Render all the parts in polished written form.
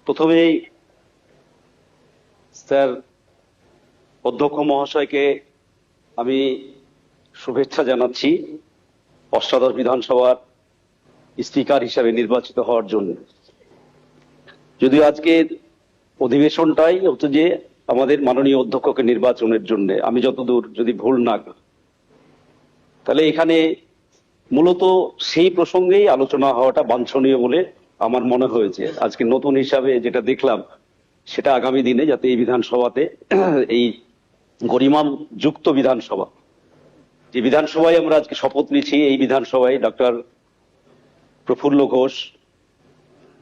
প্রথমেই স্যার অধ্যক্ষ মহাশয়কে আমি শুভেচ্ছা জানাচ্ছি অষ্টাদশ বিধানসভার স্পিকার হিসাবে নির্বাচিত হওয়ার জন্য। যদিও আজকের অধিবেশনটাই হচ্ছে যে আমাদের মাননীয় অধ্যক্ষকে নির্বাচনের জন্য, আমি যতদূর যদি ভুল না করি, তাহলে এখানে মূলত সেই প্রসঙ্গেই আলোচনা হওয়াটা বাঞ্ছনীয় বলে আমার মনে হয়েছে। আজকে নতুন হিসাবে যেটা দেখলাম সেটা আগামী দিনে যাতে এই বিধানসভাতে এই গরিমা যুক্ত বিধানসভা, যে বিধানসভায় আমরা আজকে শপথ নিচ্ছি, এই বিধানসভায় ডক্টর প্রফুল্ল ঘোষ,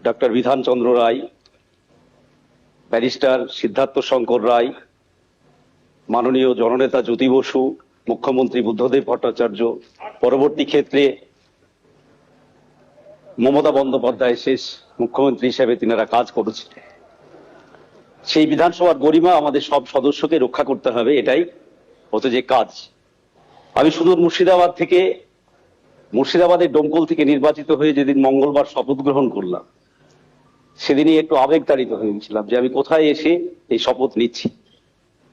ডক্টর বিধানচন্দ্র রায়, ব্যারিস্টার সিদ্ধার্থ শঙ্কর রায়, মাননীয় জননেতা জ্যোতি বসু, মুখ্যমন্ত্রী বুদ্ধদেব ভট্টাচার্য, পরবর্তী ক্ষেত্রে মমতা বন্দ্যোপাধ্যায় শেষ মুখ্যমন্ত্রী হিসেবে তিনারা কাজ করেছেন। সেই বিধানসভার গরিমা আমাদের সব সদস্যকে রক্ষা করতে হবে, এটাই হচ্ছে যে কাজ। আমি সুদূর মুর্শিদাবাদ থেকে, মুর্শিদাবাদের ডোমকল থেকে নির্বাচিত হয়ে যেদিন মঙ্গলবার শপথ গ্রহণ করলাম, সেদিনই একটু আবেগতাড়িত হয়ে গেছিলাম যে আমি কোথায় এসে এই শপথ নিচ্ছি।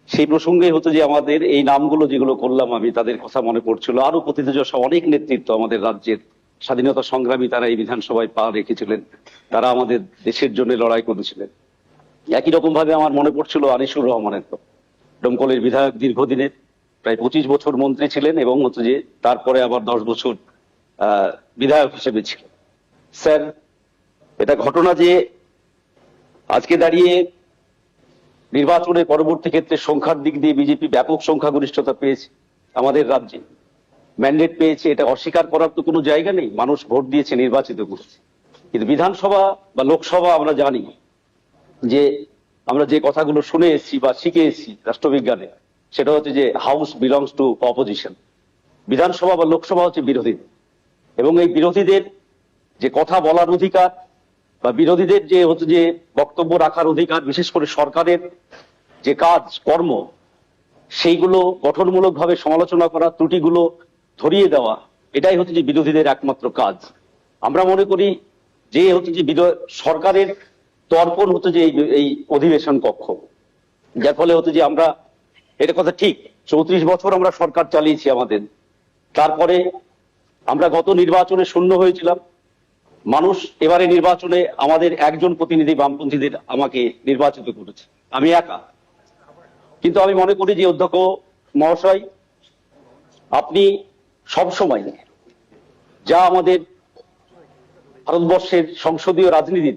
সেই প্রসঙ্গে হতো যে আমাদের এই নামগুলো যেগুলো করলাম আমি, তাদের কথা মনে পড়ছিল। আরো প্রতিযোজা অনেক নেতৃত্ব আমাদের রাজ্যের স্বাধীনতা সংগ্রামী, তারা এই বিধানসভায় পা রেখেছিলেন, তারা আমাদের দেশের জন্য লড়াই করেছিলেন। একই রকম ভাবে আমার মনে পড়ছিল আনিসুর রহমানের, ডোমকলের বিধায়ক, দীর্ঘদিনের প্রায় 25 বছর মন্ত্রী ছিলেন এবং হচ্ছে যে তারপরে আবার 10 বছর বিধায়ক হিসেবে ছিলেন। স্যার, এটা ঘটনা যে আজকে দাঁড়িয়ে নির্বাচনের পরবর্তী ক্ষেত্রে সংখ্যার দিক দিয়ে বিজেপি ব্যাপক সংখ্যাগরিষ্ঠতা পেয়েছে, আমাদের রাজ্যে ম্যান্ডেট পেয়েছে, এটা অস্বীকার করার তো কোনো জায়গা নেই। মানুষ ভোট দিয়েছে, নির্বাচিত করেছে। কিন্তু বিধানসভা বা লোকসভা আমরা জানি যে আমরা যে কথাগুলো শুনে এসেছি বা শিখে এসেছি রাষ্ট্রবিজ্ঞানে, সেটা হচ্ছে যে হাউস বিলংস টু অপোজিশন। বিধানসভা বা লোকসভা হচ্ছে বিরোধী, এবং এই বিরোধীদের যে কথা বলার অধিকার বা বিরোধীদের যে হচ্ছে যে বক্তব্য রাখার অধিকার, বিশেষ করে সরকারের যে কাজ কর্ম, সেইগুলো গঠনমূলকভাবে সমালোচনা করা, ত্রুটিগুলো ধরিয়ে দেওয়া, এটাই হচ্ছে যে বিরোধীদের একমাত্র কাজ। আমরা মনে করি যে হচ্ছে যে সরকারের তর্পণ হচ্ছে যে এই অধিবেশন কক্ষ, যার ফলে হচ্ছে যে আমরা, এটা কথা ঠিক, 34 বছর আমরা সরকার চালিয়েছি আমাদের, তারপরে আমরা গত নির্বাচনে শূন্য হয়েছিলাম। মানুষ এবারে নির্বাচনে আমাদের একজন প্রতিনিধি বামপন্থীদের আমাকে নির্বাচিত করেছে, আমি একা। কিন্তু আমি মনে করি যে অধ্যক্ষ মহাশয়, আপনি সবসময় যা আমাদের ভারতবর্ষের সংসদীয় রাজনীতির